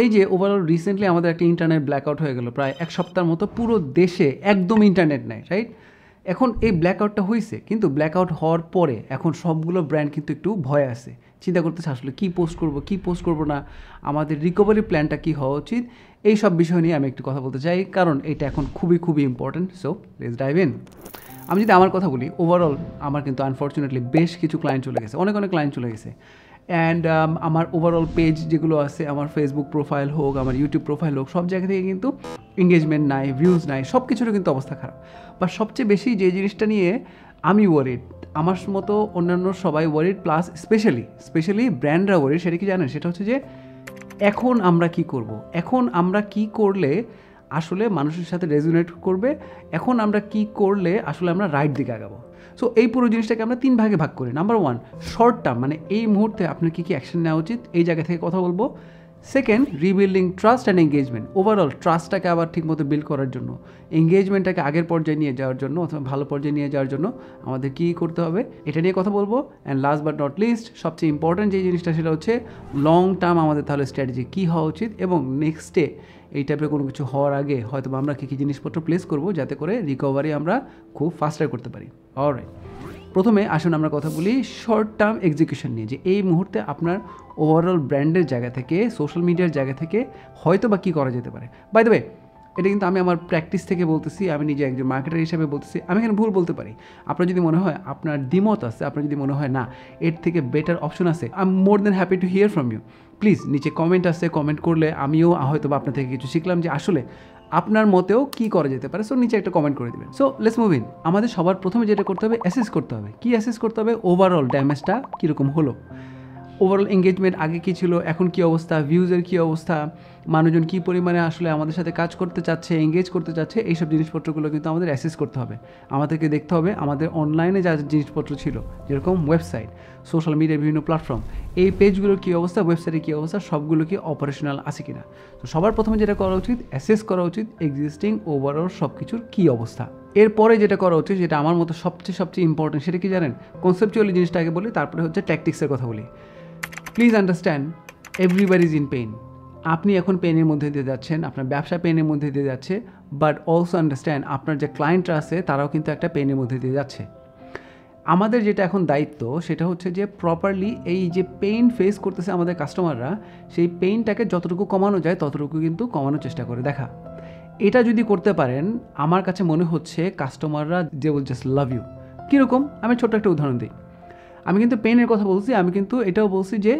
এই যে overall recently আমাদের একটা ইন্টারনেট ব্ল্যাকআউট হয়ে গেল, প্রায় এক সপ্তাহের মতো পুরো দেশে একদম ইন্টারনেট নেই, রাইট? এখন এই ব্ল্যাকআউটটা হয়েছে, কিন্তু ব্ল্যাকআউট হওয়ার পরে এখন সবগুলো ব্র্যান্ড কিন্তু একটু ভয় আছে, চিন্তা করতেছে আসলে কী পোস্ট করবো না, আমাদের রিকভারি প্ল্যানটা কী হওয়া উচিত, এই সব বিষয় নিয়ে আমি একটু কথা বলতে চাই, কারণ এটা এখন খুবই important. So let's dive in. আমি যদি আমার কথা বলি, ওভারঅল আমার কিন্তু আনফর্চুনেটলি বেশ কিছু ক্লায়েন্ট চলে গেছে, অনেক ক্লায়েন্ট চলে গেছে। অ্যান্ড আমার ওভারঅল পেজ যেগুলো আছে, আমার ফেসবুক প্রোফাইল হোক, আমার ইউটিউব প্রোফাইল হোক, সব জায়গা থেকে কিন্তু এঙ্গেজমেন্ট নাই, ভিউজ নাই, সব কিছুরও কিন্তু অবস্থা খারাপ। বা সবচেয়ে বেশি যে জিনিসটা নিয়ে আমি ওয়ারিড, আমার মতো অন্যান্য সবাই ওয়ারিড, প্লাস স্পেশালি ব্র্যান্ডরা ওয়ারিড, সেটা কি জানেন? সেটা হচ্ছে যে এখন আমরা কি করলে আসলে মানুষের সাথে রেজোনেট করবে, এখন আমরা কি করলে আসলে আমরা রাইট দিকে আগাবো। সো এই পুরো জিনিসটাকে আমরা 3 ভাগে ভাগ করি। নাম্বার 1, শর্ট টার্ম, মানে এই মুহূর্তে আপনার কী অ্যাকশন নেওয়া উচিত, এই জায়গা থেকে কথা বলবো। Second, rebuilding trust and engagement, overall ট্রাস্টটাকে আবার ঠিকমতো বিল্ড করার জন্য, এঙ্গেজমেন্টটাকে আগের পর্যায়ে নিয়ে যাওয়ার জন্য অথবা ভালো পর্যায়ে নিয়ে যাওয়ার জন্য আমাদের কী করতে হবে, এটা নিয়ে কথা বলবো। And last but not list, সবচেয়ে ইম্পর্ট্যান্ট যে জিনিসটা, সেটা হচ্ছে লং টার্ম আমাদের তাহলে স্ট্র্যাটেজি কী হওয়া উচিত, এবং নেক্সটে এই টাইপের কোনো কিছু হওয়ার আগে হয়তো আমরা কী জিনিসপত্র প্লেস করবো যাতে করে রিকভারি আমরা খুব ফাস্টার করতে পারি। অলরাইট, প্রথমে আসুন আমরা কথা বলি শর্ট টার্ম এক্সিকিউশন নিয়ে, যে এই মুহূর্তে আপনার ওভারঅল ব্র্যান্ডের জায়গা থেকে, সোশ্যাল মিডিয়ার জায়গা থেকে হয়তো বা কী করা যেতে পারে। বাই দ্য ওয়ে, এটা কিন্তু আমি আমার প্র্যাকটিস থেকে বলতেছি, আমি নিজে একজন মার্কেটার হিসেবে বলতেছি, আমি এখানে ভুল বলতে পারি। আপনার যদি মনে হয়, আপনার দ্বিমত আছে, আপনার যদি মনে হয় না এর থেকে বেটার অপশন আছে, I am more than happy to hear from you. Please নিচে কমেন্ট আছে, কমেন্ট করলে আমিও হয়তো বা আপনার থেকে কিছু শিখলাম যে আসলে আপনার মতেও কী করা যেতে পারে। সো নিচে একটা কমেন্ট করে দেবেন। So let's move in. আমাদের সবার প্রথমে যেটা করতে হবে, অ্যাসেস করতে হবে। কী অ্যাসেস করতে হবে? ওভারঅল ড্যামেজটা কীরকম হলো, ওভারঅল এঙ্গেজমেন্ট আগে কী ছিল, এখন কী অবস্থা, ভিউজের কী অবস্থা, মানুষজন কী পরিমাণে আসলে আমাদের সাথে কাজ করতে চাচ্ছে, এঙ্গেজ করতে চাচ্ছে, এইসব জিনিসপত্রগুলো কিন্তু আমাদের অ্যাসেস করতে হবে। আমাদেরকে দেখতে হবে আমাদের অনলাইনে যা জিনিসপত্র ছিল, যেরকম ওয়েবসাইট, সোশ্যাল মিডিয়ার বিভিন্ন প্ল্যাটফর্ম, এই পেজগুলোর কী অবস্থা, ওয়েবসাইটের কী অবস্থা, সবগুলো কি অপারেশনাল আছে কিনা। তো সবার প্রথমে যেটা করা উচিত, অ্যাসেস করা উচিত এক্সিস্টিং ওভারঅল সব কিছুর কী অবস্থা। এরপরে যেটা করা উচিত, যেটা আমার মতো সবচেয়ে ইম্পর্টেন্ট, সেটা কি জানেন? কনসেপচুয়ালি জিনিসটা আগে বলি, তারপরে হচ্ছে ট্যাকটিক্সের কথা বলি। Please understand, everybody is in pain. আপনি এখন পেনের মধ্যে দিয়ে যাচ্ছেন, আপনার ব্যবসা পেনের মধ্যে দিয়ে যাচ্ছে, বাট অলসো আন্ডারস্ট্যান্ড আপনার যে ক্লায়েন্টরা আছে তারাও কিন্তু একটা পেনের মধ্যে দিয়ে যাচ্ছে। আমাদের যেটা এখন দায়িত্ব, সেটা হচ্ছে যে প্রপারলি এই যে পেইন ফেস করতেছে আমাদের কাস্টমাররা, সেই পেইনটাকে যতটুকু কমানো যায় ততটুকু কিন্তু কমানোর চেষ্টা করে দেখা। এটা যদি করতে পারেন, আমার কাছে মনে হচ্ছে কাস্টমাররা they will just love you. কীরকম? আমি ছোট্ট একটা উদাহরণ দিই। আমি কিন্তু পেনের কথা বলছি, আমি কিন্তু এটাও বলছি যে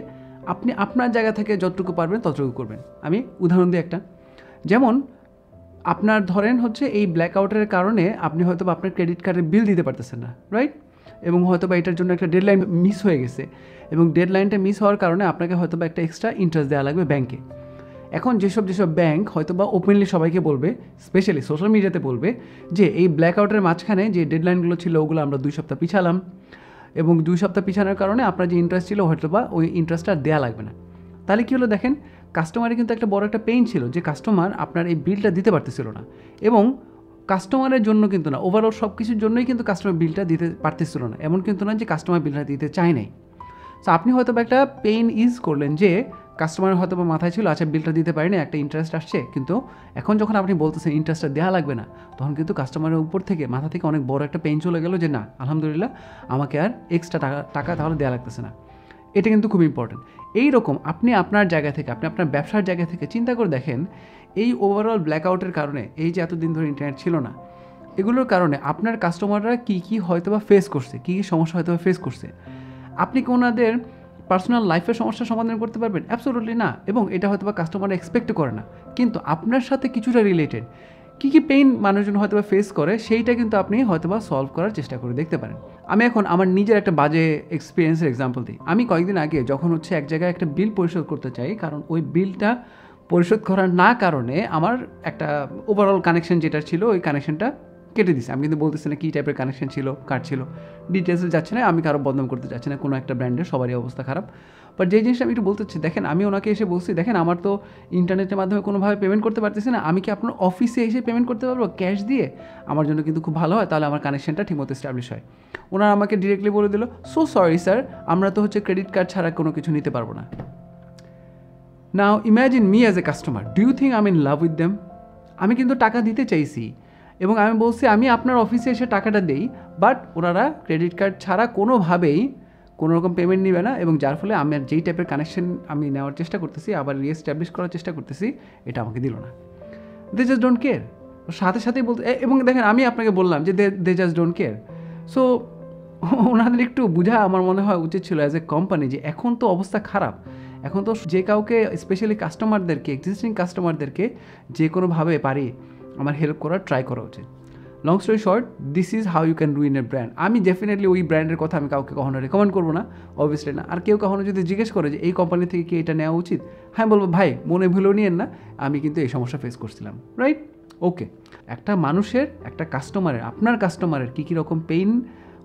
আপনি আপনার জায়গা থেকে যতটুকু পারবেন ততটুকু করবেন। আমি উদাহরণ দিই একটা, যেমন আপনার ধরেন হচ্ছে এই ব্ল্যাকআউটের কারণে আপনি হয়তো বা আপনার ক্রেডিট কার্ডের বিল দিতে পারতেছেন না, রাইট? এবং হয়তো বা এটার জন্য একটা ডেডলাইন মিস হয়ে গেছে, এবং ডেডলাইনটা মিস হওয়ার কারণে আপনাকে হয়তো বা একটা এক্সট্রা ইন্টারেস্ট দেওয়া লাগবে ব্যাংকে। এখন যেসব ব্যাংক হয়তো বা ওপেনলি সবাইকে বলবে, স্পেশালি সোশ্যাল মিডিয়াতে বলবে যে এই ব্ল্যাকআউটের মাঝখানে যে ডেডলাইনগুলো ছিল ওগুলো আমরা 2 সপ্তাহ পিছালাম, এবং 2 সপ্তাহ পিছানোর কারণে আপনার যে ইন্টারেস্ট ছিল হয়তো বা ওই ইন্টারেস্টটা দেওয়া লাগবে না। তাহলে কী হলো দেখেন, কাস্টমারের কিন্তু একটা বড় একটা পেইন ছিল যে কাস্টমার আপনার এই বিলটা দিতে পারতেছিল না, এবং কাস্টমারের জন্য কিন্তু না, ওভারঅল সব কিছুর জন্যই কিন্তু কাস্টমার বিলটা দিতে পারতেছিল না, এমন কিন্তু না যে কাস্টমার বিলটা দিতে চায় নাই। সো আপনি হয়তো বা একটা পেইন ইজ করলেন যে কাস্টমার হয়তো বা মাথায় ছিল আচ্ছা বিলটা দিতে পারিনি, একটা ইন্টারেস্ট আসছে, কিন্তু এখন যখন আপনি বলতেছেন ইন্টারেস্টটা দেওয়া লাগবে না, তখন কিন্তু কাস্টমারের উপর থেকে, মাথা থেকে অনেক বড় একটা পেইন চলে গেল যে না, আলহামদুলিল্লাহ আমাকে আর এক্সট্রা টাকা তাহলে দেওয়া লাগতেছে না। এটা কিন্তু খুব ইম্পর্টেন্ট। এইরকম আপনি আপনার জায়গা থেকে, আপনি আপনার ব্যবসার জায়গা থেকে চিন্তা করে দেখেন, এই ওভারঅল ব্ল্যাকআউটের কারণে, এই যে এতদিন ধরে ইন্টারনেট ছিল না, এগুলোর কারণে আপনার কাস্টমাররা কী হয়তো বা ফেস করছে, কী সমস্যা হয়তো বা ফেস করছে। আপনি কি ওনাদের পার্সোনাল লাইফের সমস্যার সমাধান করতে পারবেন? অ্যাবসলিউটলি না, এবং এটা হয়তো বা কাস্টমার এক্সপেক্ট করে না, কিন্তু আপনার সাথে কিছুটা রিলেটেড কী পেইন মানুষজন হয়তো বা ফেস করে, সেইটা কিন্তু আপনি হয়তো বা সলভ করার চেষ্টা করে দেখতে পারেন। আমি এখন আমার নিজের একটা বাজে এক্সপিরিয়েন্সের এক্সাম্পল দিই। আমি কয়েকদিন আগে যখন হচ্ছে এক জায়গায় একটা বিল পরিশোধ করতে চাই, কারণ ওই বিলটা পরিশোধ করার না কারণে আমার একটা ওভারঅল কানেকশন যেটা ছিল, ওই কানেকশনটা কেটে দিছে। আমি কিন্তু বলতেছি না কী টাইপের কানেকশন ছিল, কার্ড ছিল, ডিটেলসে যাচ্ছে না, আমি কারো বদনাম করতে চাচ্ছি না, কোনো একটা ব্র্যান্ডের সবারই অবস্থা খারাপ। বাট যে জিনিসটা আমি একটু বলতে চাচ্ছি, দেখেন আমি ওনাকে এসে বলছি, দেখেন আমার তো ইন্টারনেটের মাধ্যমে কোনোভাবে পেমেন্ট করতে পারতেছি না, আমি কি আপনার অফিসে এসে পেমেন্ট করতে পারবো ক্যাশ দিয়ে? আমার জন্য কিন্তু খুব ভালো হয়, তাহলে আমার কানেকশনটা ঠিকমতো এস্টাবলিশ হয়। ওনারা আমাকে ডিরেক্টলি বলে দিল, সো সরি স্যার, আমরা তো হচ্ছে ক্রেডিট কার্ড ছাড়া কোনো কিছু নিতে পারবো না। Now imagine me as a customer, do you think I am in love with them? আমি কিন্তু টাকা দিতে চাইছি এবং আমি বলছি আমি আপনার অফিসে এসে টাকাটা দেই, বাট ওনারা ক্রেডিট কার্ড ছাড়া কোনোভাবেই কোনো রকম পেমেন্ট নেবে না, এবং যার ফলে আমি যেই টাইপের কানেকশন আমি নেওয়ার চেষ্টা করতেছি, আবার রিএস্টাবলিশ করার চেষ্টা করতেছি, এটা আমাকে দিল না। They just don't care. সাথে সাথেই বলতে, এবং দেখেন আমি আপনাকে বললাম যে they just don't care. So ওনাদের একটু বোঝা আমার মনে হয় উচিত ছিল অ্যাজ এ কোম্পানি, যে এখন তো অবস্থা খারাপ, এখন তো যে কাউকে স্পেশালি কাস্টমারদেরকে, এক্সিস্টিং কাস্টমারদেরকে যে কোনোভাবে পারি আমার হেল্প করার ট্রাই করা উচিত। Long story short, this is how you can ruin a brand. আমি ডেফিনেটলি ওই ব্র্যান্ডের কথা আমি কাউকে কখনো রেকমেন্ড করবো না, অবভিয়াসলি না। আর কেউ কখনো যদি জিজ্ঞেস করে যে এই কোম্পানি থেকে কি এটা নেওয়া উচিত, হ্যাঁ বলবো ভাই মনে ভুলেও নিয়েন না, আমি কিন্তু এই সমস্যা ফেস করছিলাম, রাইট? ওকে, একটা মানুষের, একটা কাস্টমারের, আপনার কাস্টমারের কী কী রকম পেইন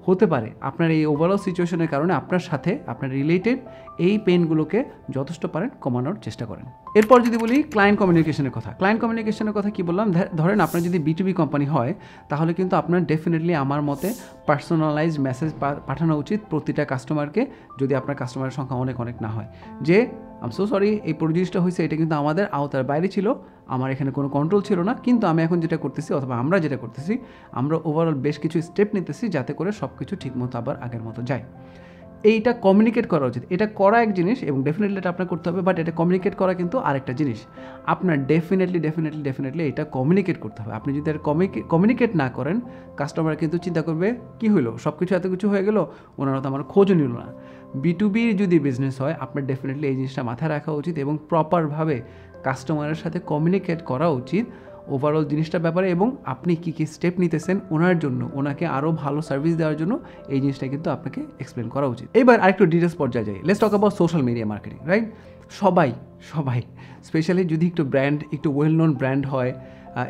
হতে পারে আপনার এই ওভারঅল সিচুয়েশনের কারণে, আপনার সাথে আপনার রিলেটেড এই পেইনগুলোকে যথেষ্ট পারেন কমানোর চেষ্টা করেন। এরপর যদি বলি ক্লায়েন্ট কমিউনিকেশনের কথা, ক্লায়েন্ট কমিউনিকেশনের কথা কী বললাম, ধরেন আপনার যদি বিটুবি কোম্পানি হয়, তাহলে কিন্তু আপনার ডেফিনেটলি আমার মতে পার্সোনালাইজড মেসেজ পাঠানো উচিত প্রতিটা কাস্টমারকে, যদি আপনার কাস্টমারের সংখ্যা অনেক অনেক না হয়, যে আম সো সরি এই প্রডিউসটা হয়েছে, এটা কিন্তু আমাদের আওতার বাইরে ছিল, আমার এখানে কোনো কন্ট্রোল ছিল না, কিন্তু আমি এখন যেটা করতেছি অথবা আমরা যেটা করতেছি, আমরা ওভারঅল বেশ কিছু স্টেপ নিতেছি যাতে করে সব কিছু ঠিকমতো আবার আগের মতো যায়। এইটা কমিউনিকেট করা উচিত। এটা করা এক জিনিস এবং ডেফিনেটলি এটা আপনার করতে হবে, বাট এটা কমিউনিকেট করা কিন্তু আরেকটা জিনিস। আপনার ডেফিনেটলি এটা কমিউনিকেট করতে হবে। আপনি যদি আর কমিউনিকেট না করেন, কাস্টমার কিন্তু চিন্তা করবে কী হলো, সব কিছু এত কিছু হয়ে গেল, ওনারা তো আমার খোঁজও নিল না। বিটুবির যদি বিজনেস হয়, আপনার ডেফিনেটলি এই জিনিসটা মাথায় রাখা উচিত এবং প্রপারভাবে কাস্টমারের সাথে কমিউনিকেট করা উচিত ওভারঅল জিনিসটার ব্যাপারে, এবং আপনি কী কী স্টেপ নিতেছেন ওনার জন্য, ওনাকে আরও ভালো সার্ভিস দেওয়ার জন্য, এই জিনিসটা কিন্তু আপনাকে এক্সপ্লেন করা উচিত। এবার আরেকটু ডিটেলস পর্যায়ে যাই। Let's talk about social media marketing, right? সবাই স্পেশালি যদি একটু ব্র্যান্ড, একটু ওয়েল নোন ব্র্যান্ড হয়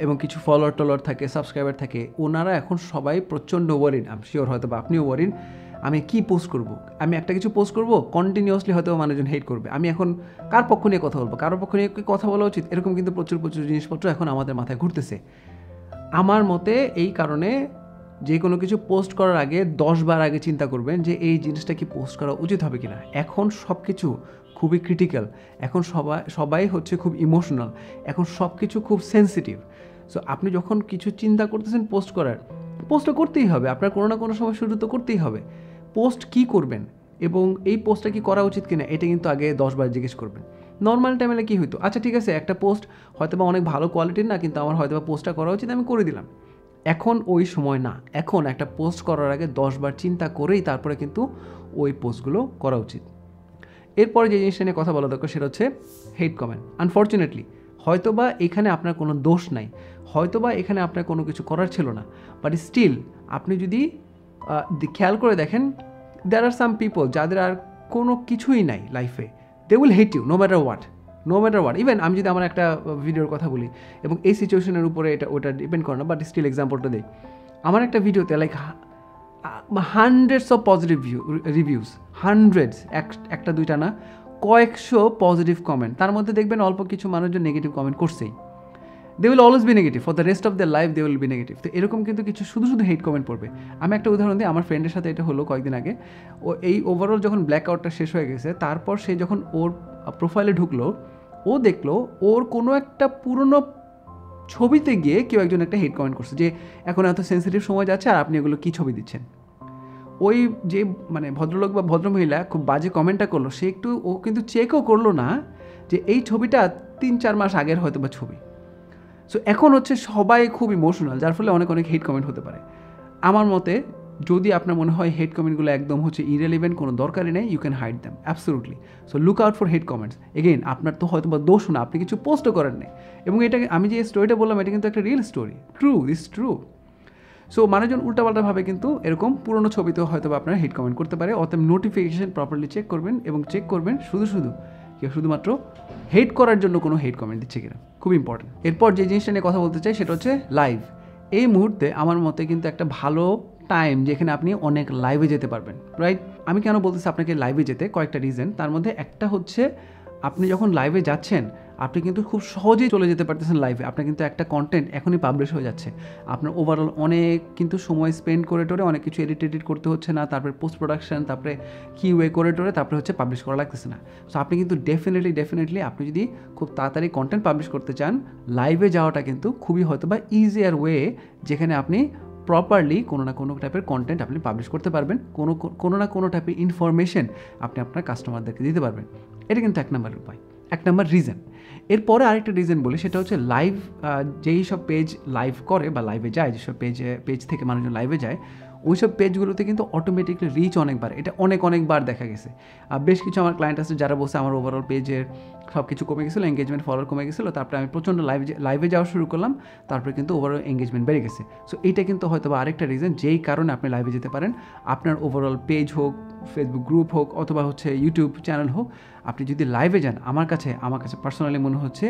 এবং কিছু ফলোয়ার থাকে, সাবস্ক্রাইবার থাকে, ওনারা এখন সবাই প্রচণ্ড ওয়ারিড। আমি শিওর হয়তো বা আপনিও ওয়ারিড, আমি কি পোস্ট করব, আমি একটা কিছু পোস্ট করব, কন্টিনিউয়াসলি হয়তো মানুষজন হেট করবে, আমি এখন কার পক্ষ নিয়ে কথা বলবো, কারোর পক্ষ নিয়ে কথা বলা উচিত, এরকম কিন্তু প্রচুর জিনিসপত্র এখন আমাদের মাথায় ঘুরতেছে। আমার মতে এই কারণে যে কোনো কিছু পোস্ট করার আগে 10 বার আগে চিন্তা করবেন যে এই জিনিসটা কি পোস্ট করা উচিত হবে কিনা। এখন সব কিছু খুবই ক্রিটিক্যাল, এখন সবাই হচ্ছে খুব ইমোশনাল, এখন সব কিছু খুব সেন্সিটিভ। সো আপনি যখন কিছু চিন্তা করতেছেন পোস্ট করার, পোস্টটা করতেই হবে, আপনার কোনো না কোনো সময় শুরু তো করতেই হবে। পোস্ট কি করবেন এবং এই পোস্টটা কি করা উচিত কিনা, এটা কিন্তু আগে 10 বার জিজ্ঞেস করবেন। নর্মাল টাইমে কী হইতো, আচ্ছা ঠিক আছে একটা পোস্ট হয়তো বা অনেক ভালো কোয়ালিটির না, কিন্তু আমার হয়তো বা পোস্টটা করা উচিত, আমি করে দিলাম। এখন ওই সময় না, এখন একটা পোস্ট করার আগে 10 বার চিন্তা করেই তারপরে কিন্তু ওই পোস্টগুলো করা উচিত। এরপরে যে জিনিসটা নিয়ে কথা বলা দরকার সেটা হচ্ছে হেট কমেন্ট। আনফর্চুনেটলি হয়তোবা এখানে আপনার কোনো দোষ নাই, হয়তোবা এখানে আপনার কোনো কিছু করার ছিল না, বাট স্টিল আপনি যদি খেয়াল করে দেখেন, দেয়ার আর সাম পিপল যাদের আর কোনো কিছুই নাই লাইফে, they will hate you no matter what. Even আমি যদি আমার একটা ভিডিওর কথা বলি, এবং এই সিচুয়েশনের উপরে ওটা ডিপেন্ড করে না, বাট স্টিল এক্সাম্পলটা দিই। আমার একটা ভিডিওতে like hundreds of positive reviews, hundreds, একটা দুইটা না, কয়েকশো পজিটিভ কমেন্ট, তার মধ্যে দেখবেন অল্প কিছু মানুষজন নেগেটিভ কমেন্ট করছেই। They will always be negative for the rest of the life, they will be negative. তো এরকম কিন্তু কিছু শুধু হেট কমেন্ট পড়বে। আমি একটা উদাহরণ দিই, আমার ফ্রেন্ডের সাথে এটা হলো কয়েকদিন আগে। ও এই ওভারঅল যখন ব্ল্যাক আউটটা শেষ হয়ে গেছে, তারপর সে যখন ওর প্রোফাইলে ঢুকলো, ও দেখলো ওর কোনো একটা পুরনো ছবিতে গিয়ে কেউ একজন একটা হেট কমেন্ট করছে যে এখন এত সেন্সিটিভ সময় যাচ্ছে আর আপনি এগুলো কী ছবি দিচ্ছেন। ওই যে মানে ভদ্রলোক বা ভদ্রমহিলা খুব বাজে কমেন্টটা করলো, ও কিন্তু চেকও করলো না যে এই ছবিটা 3-4 মাস আগের হয়তো বা ছবি। সো এখন হচ্ছে সবাই খুব ইমোশনাল, যার ফলে অনেক হেট কমেন্ট হতে পারে। আমার মতে যদি আপনার মনে হয় হেট কমেন্টগুলো একদম হচ্ছে ইরেলিভেন্ট, কোনো দরকারই নেই, you can hide them absolutely. So look out for hate comments. Again আপনার তো হয়তো বা দোষ না, আপনি কিছু পোস্টও করেন নাই, এবং এটা আমি যে স্টোরিটা বললাম এটা কিন্তু একটা রিয়েল স্টোরি, ট্রু। সো মানুষজন উল্টাপাল্টাভাবে কিন্তু এরকম পুরনো ছবিতেও হয়তো বা আপনারা হেট কমেন্ট করতে পারে। অতএব নোটিফিকেশন প্রপারলি চেক করবেন, এবং চেক করবেন কেউ শুধুমাত্র হেট করার জন্য কোনো হেট কমেন্ট দিচ্ছে কিনা, খুব ইম্পর্টেন্ট। এরপর যে জিনিসটা নিয়ে কথা বলতে চাই সেটা হচ্ছে লাইভ। এই মুহূর্তে আমার মতে কিন্তু একটা ভালো টাইম যেখানে আপনি অনেক লাইভে যেতে পারবেন, রাইট? আমি কেন বলতেছি আপনাকে লাইভে যেতে, কয়েকটা রিজন। তার মধ্যে একটা হচ্ছে আপনি যখন লাইভে যাচ্ছেন আপনি কিন্তু খুব সহজেই চলে যেতে পারতেছেন লাইভে। আপনার কিন্তু একটা কন্টেন্ট এখনই পাবলিশ হয়ে যাচ্ছে, আপনার ওভারঅল অনেক কিন্তু সময় স্পেন্ড করে টোরে অনেক কিছু এডিট করতে হচ্ছে না, তারপরে পোস্ট প্রোডাকশন, তারপরে কিউএ করে টোরে তারপরে হচ্ছে পাবলিশ করা লাগতেছে না। সো আপনি কিন্তু ডেফিনেটলি আপনি যদি খুব তাড়াতাড়ি কন্টেন্ট পাবলিশ করতে চান, লাইভে যাওয়াটা কিন্তু খুবই হয়তো বা ইজিয়ার ওয়ে, যেখানে আপনি প্রপারলি কোনো না কোনো টাইপের কন্টেন্ট আপনি পাবলিশ করতে পারবেন, কোনো না কোনো টাইপের ইনফরমেশন আপনি আপনার কাস্টমারদেরকে দিতে পারবেন। এটা কিন্তু এক নম্বরের উপায়, এক নম্বর রিজন। এরপরে আরেকটা রিজন বলি, সেটা হচ্ছে লাইভ, যেই সব পেজ লাইভ করে বা লাইভে যায়, যেসব পেজ থেকে মানুষজন লাইভে যায়, ওই সব পেজগুলোতে কিন্তু অটোমেটিকলি রিচ অনেকবার, এটা অনেকবার দেখা গেছে। বেশ কিছু আমার ক্লায়েন্ট আছে যারা বলছে আমার ওভারঅল পেজের সব কিছু কমে গেছিলো, এঙ্গেজমেন্ট ফলোয়ার কমে গেছিলো, তারপরে আমি প্রচণ্ড লাইভে যাওয়া শুরু করলাম, তারপরে কিন্তু ওভারঅল এঙ্গেজমেন্ট বেড়ে গেছে। সো এইটা কিন্তু হয়তো বা আরেকটা রিজন যেই কারণে আপনি লাইভে যেতে পারেন। আপনার ওভারঅল পেজ হোক, ফেসবুক গ্রুপ হোক, অথবা হচ্ছে ইউটিউব চ্যানেল হোক, আপনি যদি লাইভে যান, আমার কাছে পার্সোনালি মনে হচ্ছে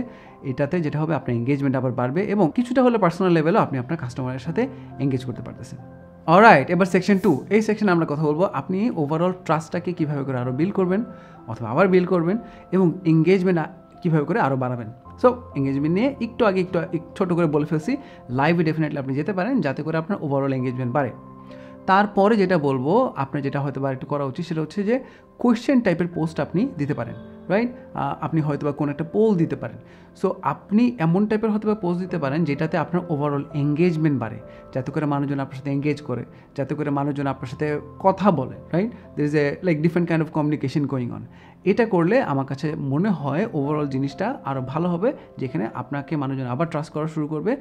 এটাতে যেটা হবে, আপনার এঙ্গেজমেন্ট আবার বাড়বে এবং কিছুটা হলে পার্সোনাল লেভেলেও আপনি আপনার কাস্টমারের সাথে এঙ্গেজ করতে পারতেছেন। অলরাইট, এবার সেকশন 2, এই সেকশনে আমরা কথা বলবো আপনি ওভারঅল ট্রাস্টটাকে কীভাবে করে আরও বিল্ড করবেন অথবা আবার বিল্ড করবেন, এবং এঙ্গেজমেন্ট কীভাবে করে আরও বাড়াবেন। সো এঙ্গেজমেন্ট নিয়ে একটু ছোটো করে বলে ফেলছি, লাইভে ডেফিনেটলি আপনি যেতে পারেন যাতে করে আপনার ওভারঅল এঙ্গেজমেন্ট বাড়ে। তারপরে যেটা বলবো, আপনার যেটা হয়তো বা একটু করা উচিত সেটা হচ্ছে যে কোয়েশ্চেন টাইপের পোস্ট আপনি দিতে পারেন, রাইট? আপনি হয়তো বা কোনো একটা পোল দিতে পারেন। সো আপনি এমন টাইপের হয়তো বা পোস্ট দিতে পারেন যেটাতে আপনার ওভারঅল এঙ্গেজমেন্ট বাড়ে, যাতে করে মানুষজন আপনার সাথে এঙ্গেজ করে, যাতে করে মানুষজন আপনার সাথে কথা বলে, right? There is a like different kind of communication going on. এটা করলে আমার কাছে মনে হয় ওভারঅল জিনিসটা আরও ভালো হবে, যেখানে আপনাকে মানুষজন আবার ট্রাস্ট করা শুরু করবে।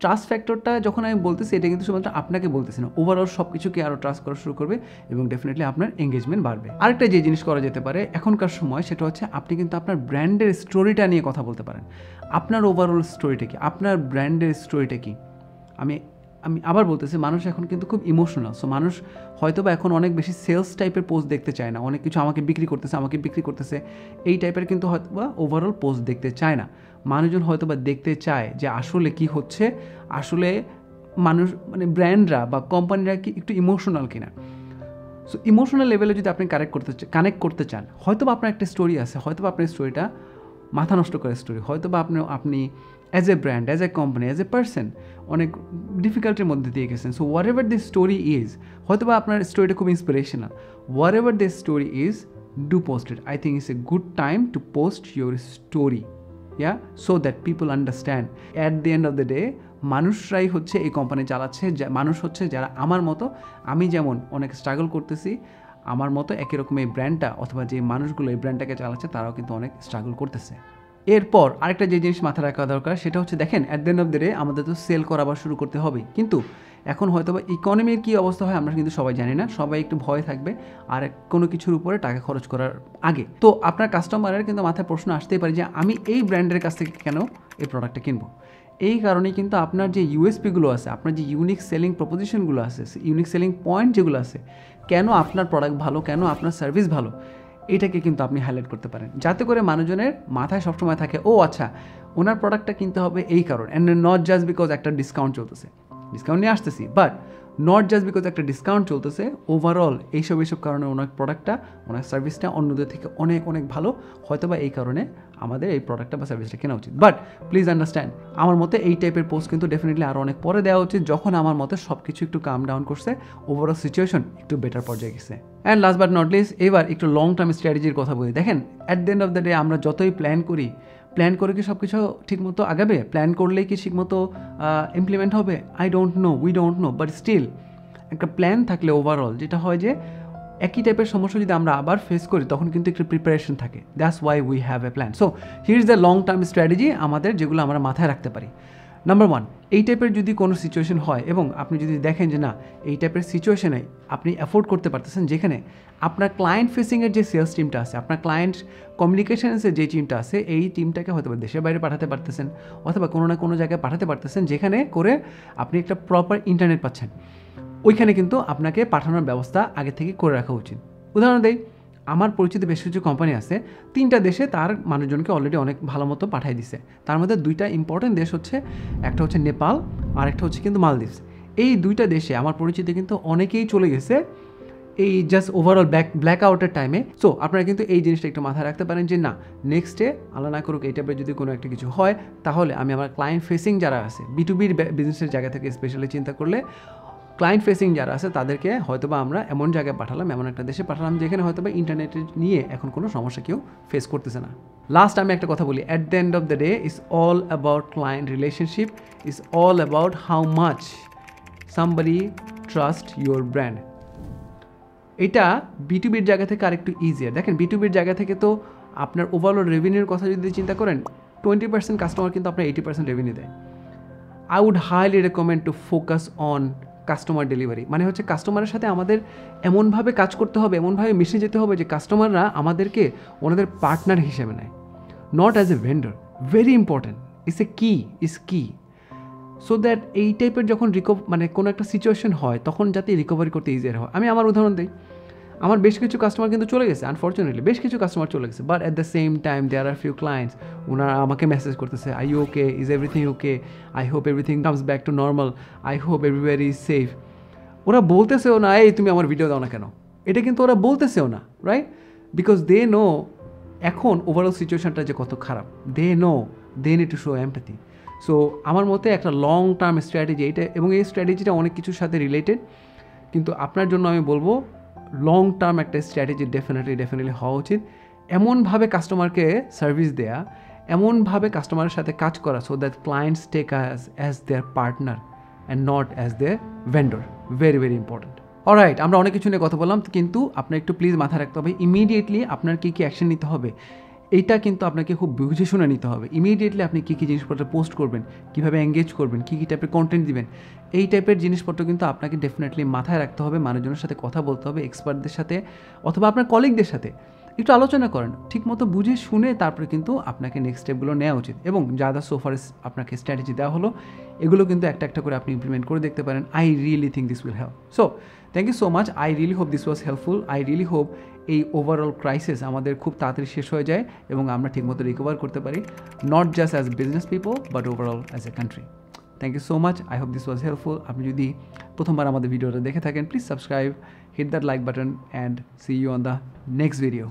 ট্রাস্ট ফ্যাক্টরটা যখন আমি বলতেছি, এটা কিন্তু শুধুমাত্র আপনাকে বলতেছি না, ওভারঅল সব কিছুকে আরও ট্রাস্ট করা শুরু করবে এবং ডেফিনেটলি আপনার এঙ্গেজমেন্ট বাড়বে। আরেকটা যে জিনিস করা যেতে পারে এখনকার সময়, সেটা হচ্ছে আপনি কিন্তু আপনার ব্র্যান্ডের স্টোরিটা নিয়ে কথা বলতে পারেন। আপনার ওভারঅল স্টোরিটা কি, আপনার ব্র্যান্ডের স্টোরিটা কি। আমি আবার বলতেছি, মানুষ এখন কিন্তু খুব ইমোশনাল। সো মানুষ হয়তো বা এখন অনেক বেশি সেলস টাইপের পোস্ট দেখতে চায় না, অনেক কিছু আমাকে বিক্রি করতেছে এই টাইপের কিন্তু হয়তো বা ওভারঅল পোস্ট দেখতে চায় না। মানুষজন হয়তো বা দেখতে চায় যে আসলে কি হচ্ছে, আসলে মানুষ মানে ব্র্যান্ডরা বা কোম্পানিরা কি একটু ইমোশনাল কিনা। সো ইমোশনাল লেভেলে যদি আপনি কানেক্ট করতে চান, হয়তো বা আপনার একটা স্টোরি আছে, হয়তো বা আপনার স্টোরিটা মাথা নষ্ট করার স্টোরি, হয়তো বা আপনি as a brand, as a company, as a person অনেক ডিফিকাল্টির মধ্যে দিয়ে গেছেন। So what ever this story is, হয়তো বা আপনার স্টোরিটা খুব inspirational, what ever this story is, do post it. I think it's a good time to post your story, so that people understand at the end of the day মানুষরাই হচ্ছে এই company চালাচ্ছে, মানুষ হচ্ছে যারা আমার মতো, আমি যেমন অনেক স্ট্রাগল করতেছি, আমার মতো একই রকম এই ব্র্যান্ডটা অথবা যে মানুষগুলো এই ব্র্যান্ডটাকে চালাচ্ছে তারাও কিন্তু অনেক স্ট্রাগল করতেছে। এরপর আরেকটা যে জিনিস মাথায় রাখা দরকার, সেটা হচ্ছে দেখেন at the end of the day আমাদের তো সেল করা আবার শুরু করতে হবে, কিন্তু এখন হয়তো বা ইকোনমির কী অবস্থা হয় আমরা কিন্তু সবাই জানি না, সবাই একটু ভয় থাকবে আর কোনো কিছুর উপরে টাকা খরচ করার আগে। তো আপনার কাস্টমারের কিন্তু মাথায় প্রশ্ন আসতেই পারে যে আমি এই ব্র্যান্ডের কাছ থেকে কেন এই প্রোডাক্টটা কিনবো। এই কারণেই কিন্তু আপনার যে ইউএসপিগুলো আছে, আপনার যে ইউনিক সেলিং প্রপোজিশনগুলো আছে, ইউনিক সেলিং পয়েন্ট যেগুলো আছে, কেন আপনার প্রোডাক্ট ভালো, কেন আপনার সার্ভিস ভালো, এটাকে কিন্তু আপনি হাইলাইট করতে পারেন, যাতে করে মানুষজনের মাথায় সবসময় থাকে ও আচ্ছা ওনার প্রোডাক্টটা কিনতে হবে এই কারণ, অ্যান্ড নট জাস্ট বিকজ একটা ডিসকাউন্ট চলতেছে, ডিসকাউন্ট নিয়ে আসতেছি, বাট নট জাস্ট বিকজ একটা ডিসকাউন্ট চলতেছে, ওভারঅল এইসব কারণে ওনার প্রোডাক্টটা, ওনার সার্ভিসটা অন্যদের থেকে অনেক ভালো, হয়তো বা এই কারণে আমাদের এই প্রোডাক্টটা বা সার্ভিসটা কেনা উচিত। বাট প্লিজ আন্ডারস্ট্যান্ড, আমার মতে এই টাইপের পোস্ট কিন্তু ডেফিনেটলি আরও অনেক পরে দেওয়া উচিত, যখন আমার মতে সব কিছু একটু কাম ডাউন করছে, ওভারঅল সিচুয়েশন একটু বেটার পর্যায়ে গেছে। And last but not list, এবার একটু লং টার্ম স্ট্র্যাটেজির কথা বলি। দেখেন at the end of the day আমরা যতই প্ল্যান করে কি সব কিছু ঠিকমতো আগাবে, প্ল্যান করলেই কি ঠিকমতো ইমপ্লিমেন্ট হবে, we don't know, but still একটা প্ল্যান থাকলে ওভারঅল যেটা হয় যে একই টাইপের সমস্যা যদি আমরা আবার ফেস করি তখন কিন্তু একটা প্রিপারেশন থাকে, that's why we have a plan. So here is the long term strategy আমাদের, যেগুলো আমরা মাথায় রাখতে পারি। নাম্বার 1, এই টাইপের যদি কোনো সিচুয়েশন হয় এবং আপনি যদি দেখেন যে না এই টাইপের সিচুয়েশনে আপনি অ্যাফোর্ড করতে পারতেছেন, যেখানে আপনার ক্লায়েন্ট ফেসিংয়ের যে সেলস টিমটা আছে, আপনার ক্লায়েন্ট কমিউনিকেশনসের যে টিমটা আছে, এই টিমটাকে হয়তো দেশের বাইরে পাঠাতে পারতেছেন অথবা কোনো না কোনো জায়গায় পাঠাতে পারতেছেন, যেখানে করে আপনি একটা প্রপার ইন্টারনেট পাচ্ছেন, ওইখানে কিন্তু আপনাকে পাঠানোর ব্যবস্থা আগে থেকে করে রাখা উচিত। উদাহরণ দেই, আমার পরিচিত বেশ কিছু কোম্পানি আছে 3টা দেশে তার মানুষজনকে অলরেডি অনেক ভালো মতো পাঠিয়ে দিছে। তার মধ্যে 2টা ইম্পর্টেন্ট দেশ হচ্ছে, একটা হচ্ছে নেপাল আর একটা হচ্ছে কিন্তু মালদ্বীপস। এই 2টা দেশে আমার পরিচিত কিন্তু অনেকেই চলে গেছে এই জাস্ট ওভারঅল ব্ল্যাকআউটের টাইমে। সো আপনারা কিন্তু এই জিনিসটা একটু মাথায় রাখতে পারেন যে না, নেক্সট ডে আল্লাহ না করুক এই টাইপের যদি কোনো একটা কিছু হয়, তাহলে আমি আমার ক্লায়েন্ট ফেসিং যারা আছে, B2Bর বিজনেসের জায়গা থেকে স্পেশালি চিন্তা করলে ক্লায়েন্ট ফেসিং যারা আছে তাদেরকে হয়তোবা আমরা এমন জায়গায় পাঠালাম, এমন একটা দেশে পাঠালাম যেখানে হয়তোবা ইন্টারনেটের নিয়ে এখন কোনো সমস্যা কেউ ফেস করতেছে না। লাস্ট আমি একটা কথা বলি, at the end of the day is all about client relationship, is all about how much somebody trust your brand. এটা B2Bর জায়গা থেকে আরেকটু ইজিয়ার। দেখেন B2Bর জায়গা থেকে তো আপনার ওভারঅল রেভিনিউর কথা যদি চিন্তা করেন, 20% কাস্টমার কিন্তু আপনার 80% রেভিনিউ দেয়। I would highly recommend to focus on customer delivery. মানে হচ্ছে কাস্টমারের সাথে আমাদের এমনভাবে কাজ করতে হবে, এমনভাবে মিশে যেতে হবে যে কাস্টমাররা আমাদেরকে ওনাদের পার্টনার হিসেবে নেয়, not as a vendor. Very important, is কি সো দ্যাট এই টাইপের যখন মানে কোনো একটা সিচুয়েশন হয় তখন যাতে রিকভারি করতে ইজিয়ার হয়। আমি আমার উদাহরণ দিই, আমার বেশ কিছু কাস্টমার কিন্তু চলে গেছে, আনফর্চুনেটলি বেশ কিছু কাস্টমার চলে গেছে, but at the same time there are few clients, ওনারা আমাকে মেসেজ করতেছে, I you okay, is everything okay, I hope everything comes back to normal, I hope everywhere is safe. ওরা বলতেছেও না এই তুমি আমার ভিডিও দাও না কেন, এটা কিন্তু ওরা বলতেছেও না, রাইট? বিকজ দে নো এখন ওভারঅল সিচুয়েশনটা যে কত খারাপ, they need to show empathy. So আমার মতে একটা লং টার্ম স্ট্র্যাটেজি এইটা, এবং এই স্ট্র্যাটেজিটা অনেক কিছুর সাথে রিলেটেড, কিন্তু আপনার জন্য আমি বলবো লং টার্ম একটা স্ট্র্যাটেজি ডেফিনেটলি হওয়া উচিত। এমনভাবে কাস্টমারকে সার্ভিস দেয়া, এমনভাবে কাস্টমারের সাথে কাজ করা so that clients take us as their partner and not as their vendor. Very important. Alright, আমরা অনেক কিছু নিয়ে কথা বললাম, কিন্তু আপনার একটু প্লিজ মাথায় রাখতে হবে ইমিডিয়েটলি আপনার কী অ্যাকশন নিতে হবে, এইটা কিন্তু আপনাকে খুব বুঝে শুনে নিতে হবে। ইমিডিয়েটলি আপনি কী জিনিসপত্র পোস্ট করবেন, কীভাবে এঙ্গেজ করবেন, কী টাইপের কন্টেন্ট দিবেন, এই টাইপের জিনিসপত্র কিন্তু আপনাকে ডেফিনেটলি মাথায় রাখতে হবে। মানুষজনের সাথে কথা বলতে হবে, এক্সপার্টদের সাথে অথবা আপনার কলিগদের সাথে একটু আলোচনা করেন, ঠিকমতো বুঝে শুনে তারপরে কিন্তু আপনাকে নেক্সট স্টেপগুলো নেওয়া উচিত। এবং যা সোফার আপনাকে স্ট্র্যাটেজি দেওয়া হলো এগুলো কিন্তু একটা করে আপনি ইমপ্লিমেন্ট করে দেখতে পারেন। I really think this will help. So thank you so much. I really hope this was helpful. I really hope এই ওভারঅল ক্রাইসিস আমাদের খুব তাড়াতাড়ি শেষ হয়ে যায় এবং আমরা ঠিকমতো রিকভার করতে পারি, not just as business people but overall as a country. Thank you so much. I hope this was helpful. আপনি যদি প্রথমবার আমাদের ভিডিওটা দেখে থাকেন, please subscribe, hit that like button and see you on the next video.